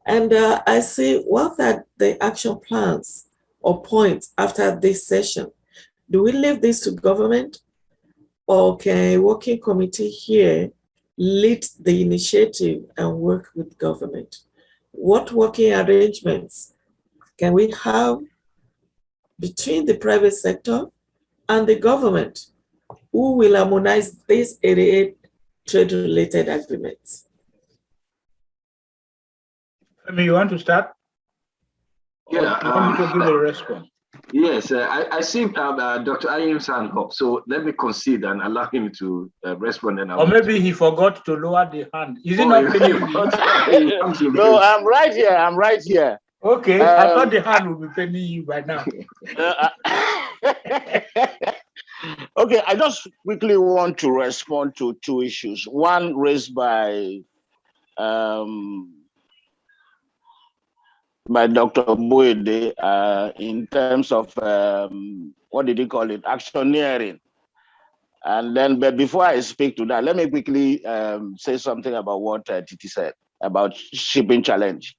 And I see what are the action plans or points after this session. Do we leave this to government, or can a working committee here lead the initiative and work with government? What working arrangements can we have between the private sector and the government, who will harmonize these 88 trade-related agreements? I mean, you want to start? Yeah. You want me to give a response? Yes, I see Dr. Awoyemi's hand up, so let me concede and allow him to respond. And or maybe he forgot to lower the hand. Is it not penny? No, I'm right here. I'm right here. Okay, I thought the hand would be penny you by now. Okay, I just quickly want to respond to two issues. One raised by Dr. Boyede in terms of what did he call it? Actioneering. And then, but before I speak to that, let me quickly say something about what Titi said about shipping challenge.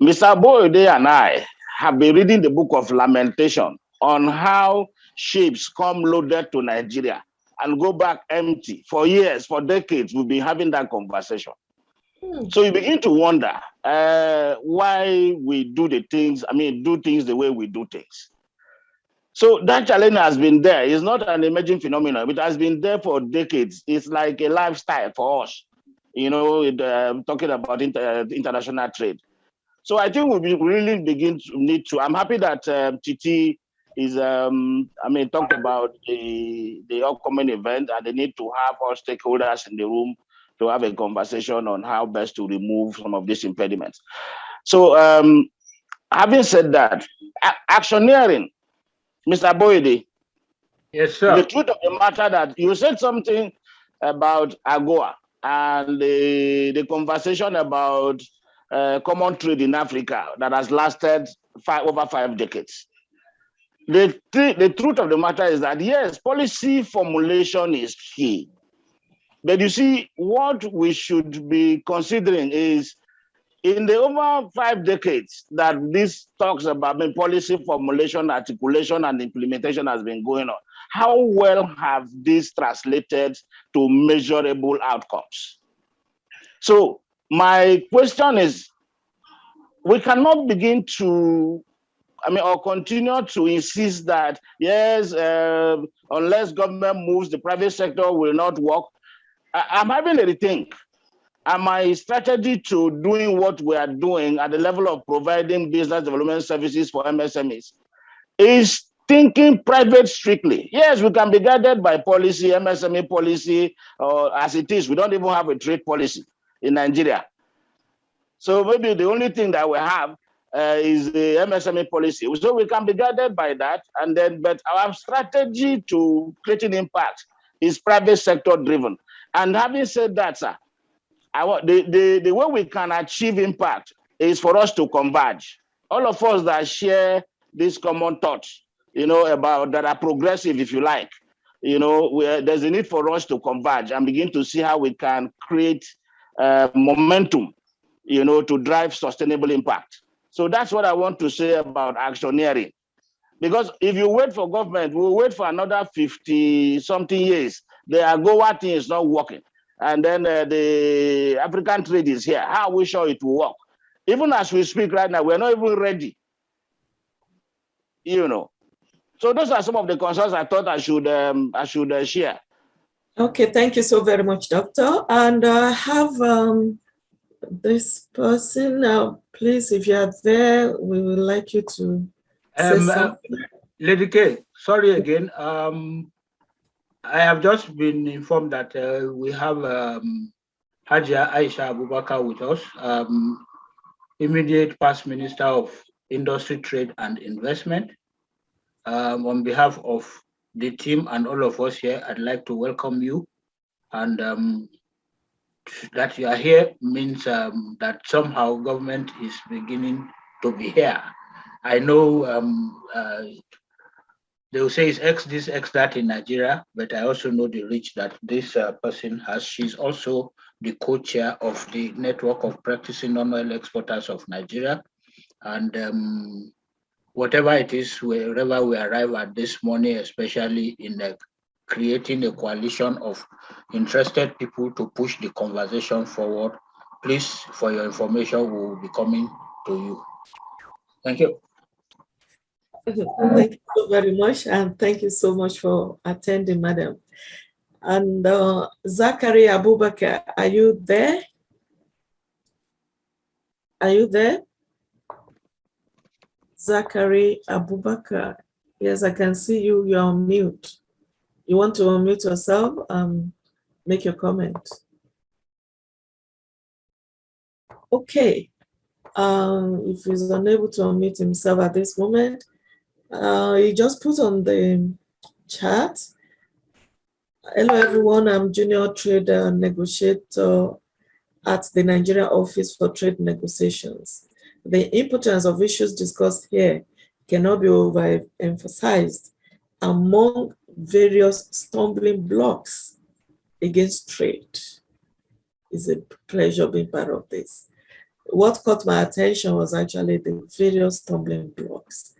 Mr. Boyede and I have been reading the book of Lamentation on how ships come loaded to Nigeria and go back empty. For years, for decades, we've been having that conversation. So you begin to wonder why we do the things, do things the way we do things. So that challenge has been there. It's not an emerging phenomenon. It has been there for decades. It's like a lifestyle for us, talking about international trade. So I think we really need to. I'm happy that Titi is, talked about the upcoming event, and they need to have all stakeholders in the room to have a conversation on how best to remove some of these impediments. So having said that, actioneering, Mr. Boyede. Yes, sir. The truth of the matter that you said something about AGOA and the conversation about common trade in Africa that has lasted over 5 decades. The truth of the matter is that, yes, policy formulation is key. But you see, what we should be considering is, in the over 5 decades that this talks about policy formulation, articulation, and implementation has been going on, how well have these translated to measurable outcomes? So my question is, we cannot begin to, or continue to insist that, yes, unless government moves, the private sector will not work. I'm having a rethink. And my strategy to doing what we are doing at the level of providing business development services for MSMEs is thinking private strictly. Yes, we can be guided by policy, MSME policy, as it is. We don't even have a trade policy in Nigeria. So maybe the only thing that we have is the MSME policy. So we can be guided by that. And then, but our strategy to creating impact is private sector driven. And having said that, sir, the way we can achieve impact is for us to converge. All of us that share these common thoughts, about that are progressive, if you like, there's a need for us to converge and begin to see how we can create momentum, to drive sustainable impact. So that's what I want to say about actioneering. Because if you wait for government, we'll wait for another 50-something years. The AGOA thing is not working. And then the African trade is here. How are we sure it will work? Even as we speak right now, we're not even ready. So those are some of the concerns I thought I should share. Okay, thank you so very much, Doctor. And I have this person now. Please, if you are there, we would like you to say something. Lady K, sorry again. I have just been informed that we have Hajia Aisha Abubakar with us, immediate past Minister of Industry, Trade and Investment. On behalf of the team and all of us here, I'd like to welcome you. And that you are here means that somehow government is beginning to be here. I know they will say it's X this, X that in Nigeria, but I also know the reach that this person has. She's also the co-chair of the Network of Practicing Non-Oil Exporters of Nigeria. And whatever it is, wherever we arrive at this morning, especially in creating a coalition of interested people to push the conversation forward, please, for your information, we will be coming to you. Thank you. Thank you so very much, and thank you so much for attending, madam. And Zachary Abubakar, are you there? Are you there? Zachary Abubakar. Yes, I can see you. You're on mute. You want to unmute yourself? Make your comment. Okay. If he's unable to unmute himself at this moment, he just put on the chat. Hello, everyone. I'm Junior Trade Negotiator at the Nigeria Office for Trade Negotiations. The importance of issues discussed here cannot be overemphasized. Among various stumbling blocks against trade, it's a pleasure being part of this. What caught my attention was actually the various stumbling blocks.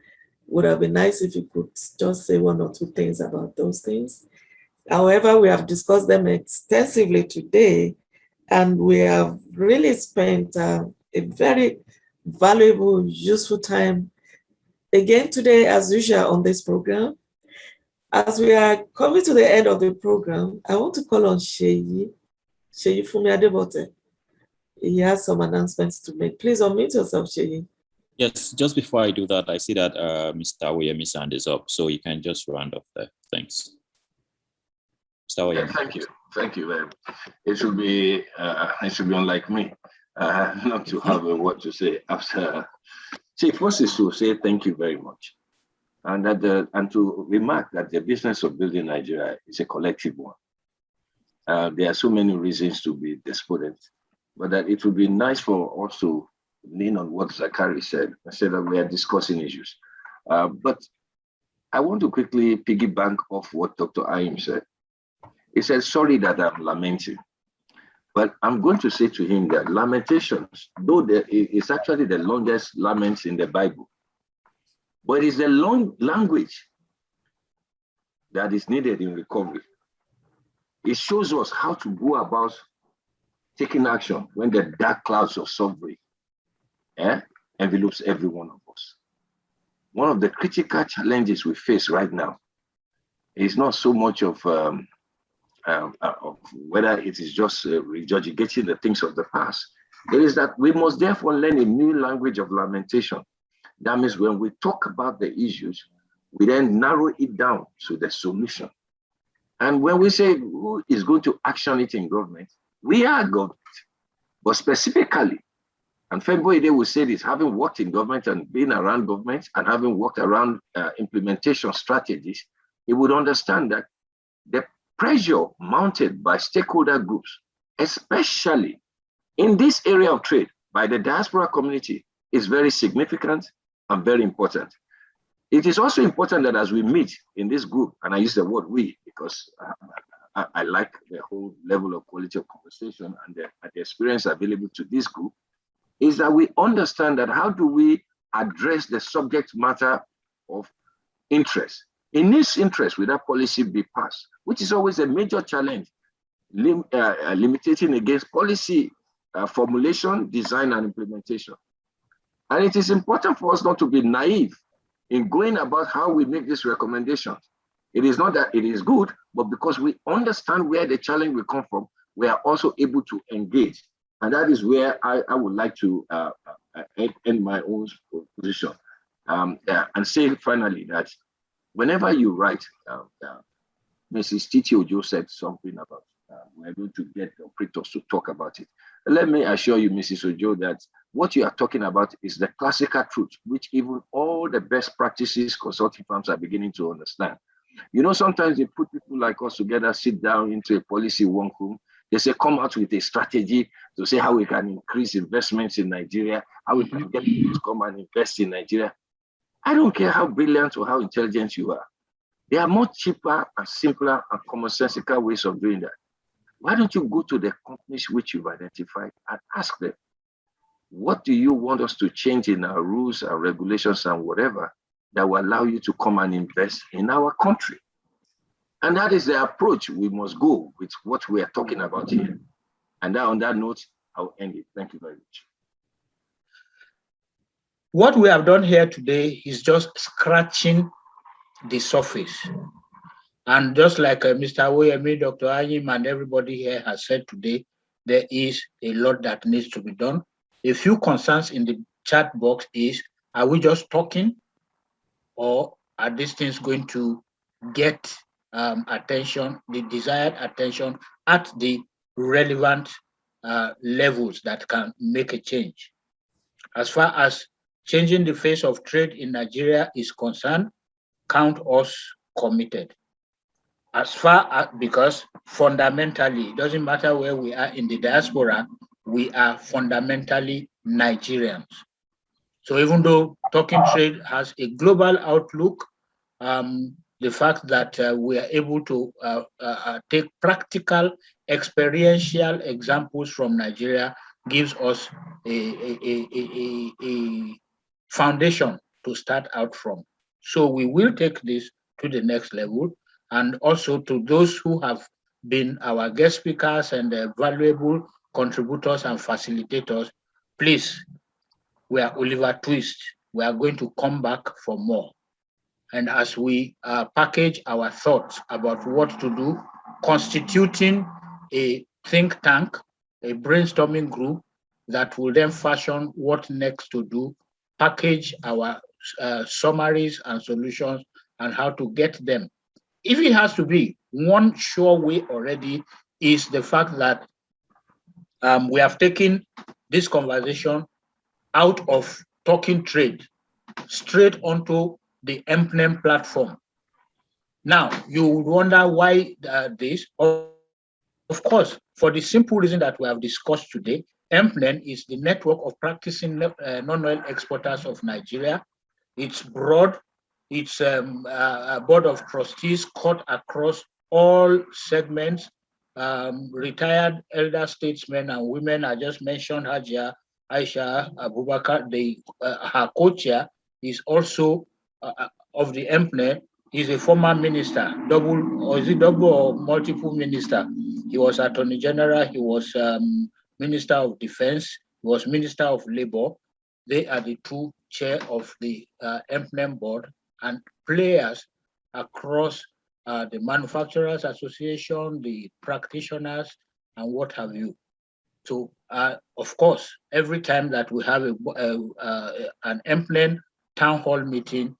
Would have been nice if you could just say one or two things about those things. However, we have discussed them extensively today, and we have really spent a very valuable, useful time again today, as usual, on this program. As we are coming to the end of the program, I want to call on Sheyi Fumi Adebote. He has some announcements to make. Please unmute yourself, Sheyi. Yes, just before I do that, I see that Mr. Awoyemi's hand is up, so you can just round up there. Thanks. Mr. Awoyemi. Yeah, thank you. It should be unlike me not to have a word to say after. See, first is to say thank you very much, and to remark that the business of building Nigeria is a collective one. There are so many reasons to be despondent, but that it would be nice for us to lean on what Zachary said that we are discussing issues. But I want to quickly piggyback off what Dr. Ayim said. He said, sorry that I'm lamenting. But I'm going to say to him that lamentations, though it's actually the longest laments in the Bible, but it's the long language that is needed in recovery. It shows us how to go about taking action when the dark clouds of suffering envelopes every one of us. One of the critical challenges we face right now is not so much of whether it is just regurgitating the things of the past. It is that we must therefore learn a new language of lamentation. That means when we talk about the issues, we then narrow it down to the solution. And when we say who is going to action it in government, we are government. But specifically, and Boyede will say this, having worked in government and been around government and having worked around implementation strategies, he would understand that the pressure mounted by stakeholder groups, especially in this area of trade by the diaspora community, is very significant and very important. It is also important that as we meet in this group, and I use the word we because I like the whole level of quality of conversation and the experience available to this group, is that we understand that how do we address the subject matter of interest. In this interest, will that policy be passed, which is always a major challenge, limiting against policy formulation, design, and implementation. And it is important for us not to be naive in going about how we make these recommendations. It is not that it is good, but because we understand where the challenge will come from, we are also able to engage. And that is where I would like to end my own position. And say finally that whenever you write, Mrs. Titi Ojo said something about, we're going to get the operators to talk about it. Let me assure you, Mrs. Ojo, that what you are talking about is the classical truth, which even all the best practices consulting firms are beginning to understand. You know, sometimes they put people like us together, sit down into a policy one room. They say, come out with a strategy to say how we can increase investments in Nigeria, how we can get people to come and invest in Nigeria. I don't care how brilliant or how intelligent you are. There are more cheaper and simpler and commonsensical ways of doing that. Why don't you go to the companies which you've identified and ask them, what do you want us to change in our rules, our regulations, and whatever that will allow you to come and invest in our country? And that is the approach we must go with what we are talking about here. And on that note, I'll end it. Thank you very much. What we have done here today is just scratching the surface. And just like Mr. Awoyemi, Dr. Ayim, and everybody here has said today, there is a lot that needs to be done. A few concerns in the chat box is, are we just talking, or are these things going to get attention, the desired attention at the relevant levels that can make a change? As far as changing the face of trade in Nigeria is concerned, count us committed. As far as, because fundamentally, it doesn't matter where we are in the diaspora, we are fundamentally Nigerians. So even though talking trade has a global outlook, the fact that we are able to take practical, experiential examples from Nigeria gives us a foundation to start out from. So we will take this to the next level. And also to those who have been our guest speakers and valuable contributors and facilitators, please, we are Oliver Twist. We are going to come back for more. And as we package our thoughts about what to do, constituting a think tank, a brainstorming group that will then fashion what next to do, package our summaries and solutions and how to get them. If it has to be, one sure way already is the fact that we have taken this conversation out of talking trade straight onto the MPNEM platform. Now, you would wonder why this. Of course, for the simple reason that we have discussed today, MPNEM is the network of practicing non-oil exporters of Nigeria. It's broad. It's a board of trustees cut across all segments. Retired elder statesmen and women. I just mentioned Hajia Aisha Abubakar. Her co-chair is also of the MPNEM. He's a former minister, double or multiple minister. He was Attorney General. He was Minister of Defense. He was Minister of Labor. They are the two chair of the MPNEM board and players across the Manufacturers Association, the practitioners, and what have you. So, of course, every time that we have an MPNEM town hall meeting,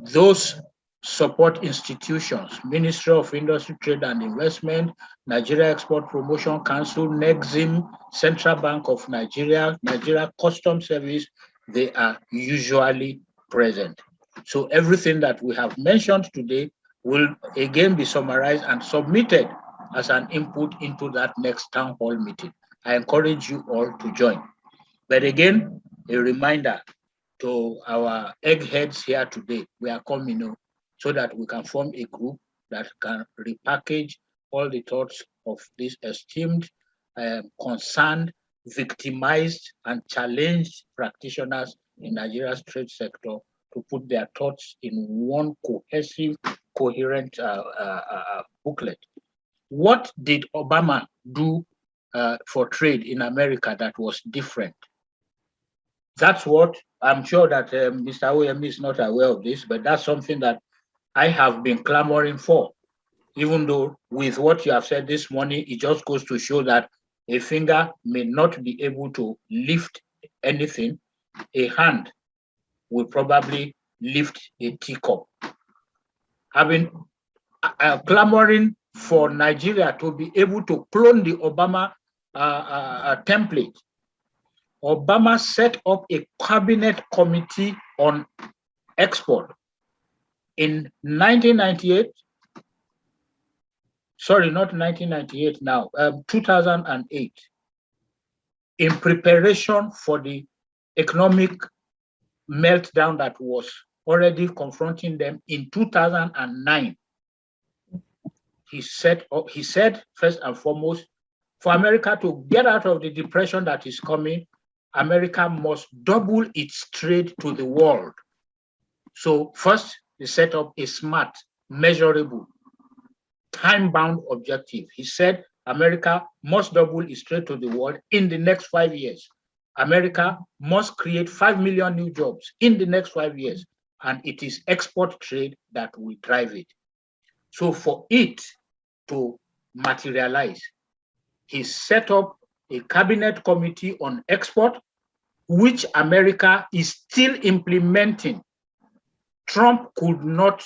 those support institutions, Ministry of Industry, Trade and Investment, Nigeria Export Promotion Council, NEXIM, Central Bank of Nigeria, Nigeria Customs Service, they are usually present. So everything that we have mentioned today will again be summarized and submitted as an input into that next town hall meeting. I encourage you all to join. But again, a reminder to our eggheads here today, we are coming so that we can form a group that can repackage all the thoughts of these esteemed, concerned, victimized, and challenged practitioners in Nigeria's trade sector to put their thoughts in one cohesive, coherent booklet. What did Obama do for trade in America that was different? That's what I'm sure that Mr. Awoyemi is not aware of this, but that's something that I have been clamoring for. Even though with what you have said this morning, it just goes to show that a finger may not be able to lift anything. A hand will probably lift a teacup. Having clamoring for Nigeria to be able to clone the Obama template, Obama set up a cabinet committee on export in 1998. Sorry, not 1998 now, 2008, in preparation for the economic meltdown that was already confronting them in 2009. he said first and foremost, for America to get out of the depression that is coming, America must double its trade to the world. So first, he set up a smart, measurable, time-bound objective. He said America must double its trade to the world in the next 5 years. America must create 5 million new jobs in the next 5 years. And it is export trade that will drive it. So for it to materialize, he set up a cabinet committee on export, which America is still implementing. Trump could not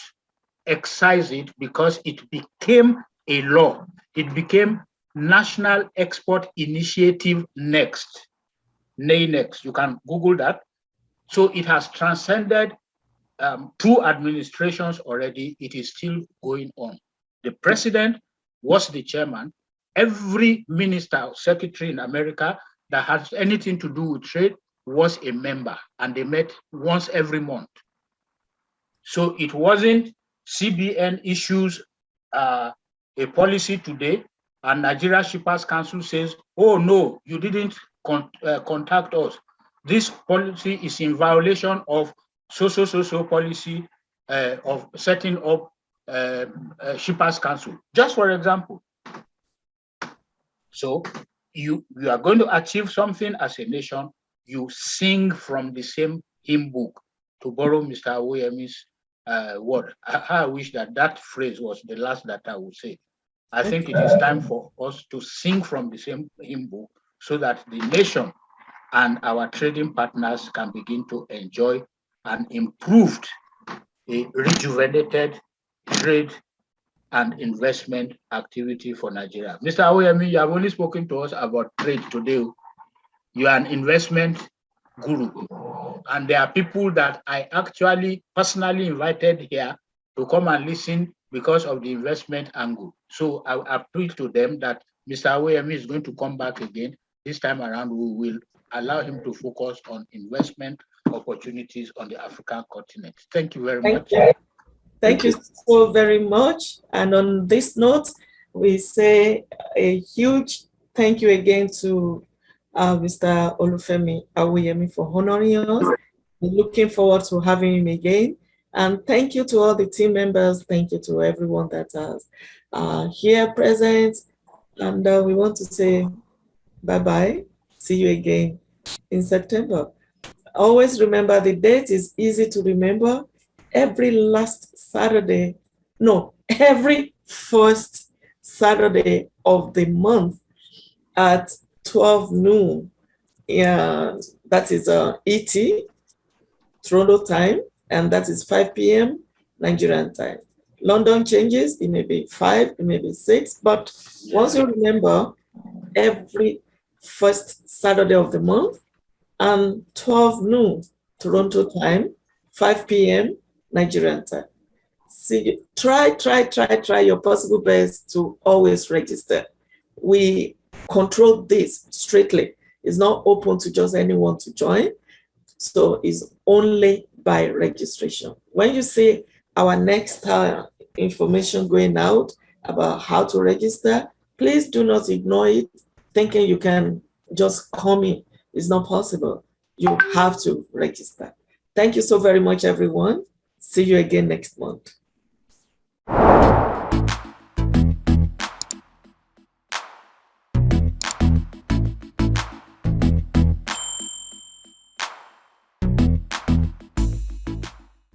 excise it because it became a law. It became National Export Initiative Next. NAINEX, you can Google that. So it has transcended 2 administrations already. It is still going on. The president was the chairman. Every minister or secretary in America that has anything to do with trade was a member, and they met once every month. So it wasn't CBN issues a policy today, and Nigeria Shippers Council says, oh no, you didn't contact us. This policy is in violation of so policy of setting up Shippers Council, just for example. So you are going to achieve something as a nation, you sing from the same hymn book, to borrow Mr. Awoyemi's word. I wish that phrase was the last that I would say. I think it is time for us to sing from the same hymn book so that the nation and our trading partners can begin to enjoy an improved, a rejuvenated trade and investment activity for Nigeria. Mr. Awoyemi, you have only spoken to us about trade today. You are an investment guru. And there are people that I actually personally invited here to come and listen because of the investment angle. So I appeal to them that Mr. Awoyemi is going to come back again. This time around, we will allow him to focus on investment opportunities on the African continent. Thank you very much. Thank you so very much. And on this note, we say a huge thank you again to Mr. Olufemi Awoyemi for honoring us. We're looking forward to having him again. And thank you to all the team members. Thank you to everyone that is here present. And we want to say bye-bye. See you again in September. Always remember the date is easy to remember. Every first Saturday of the month at 12 noon. Yeah, that is ET, Toronto time, and that is 5 p.m. Nigerian time. London changes, it may be 5, it may be 6, but once you remember, every first Saturday of the month and 12 noon Toronto time, 5 p.m. Nigerian time. See, try your possible best to always register. We control this strictly. It's not open to just anyone to join. So it's only by registration. When you see our next information going out about how to register, please do not ignore it, thinking you can just come in. It's not possible. You have to register. Thank you so very much, everyone. See you again next month.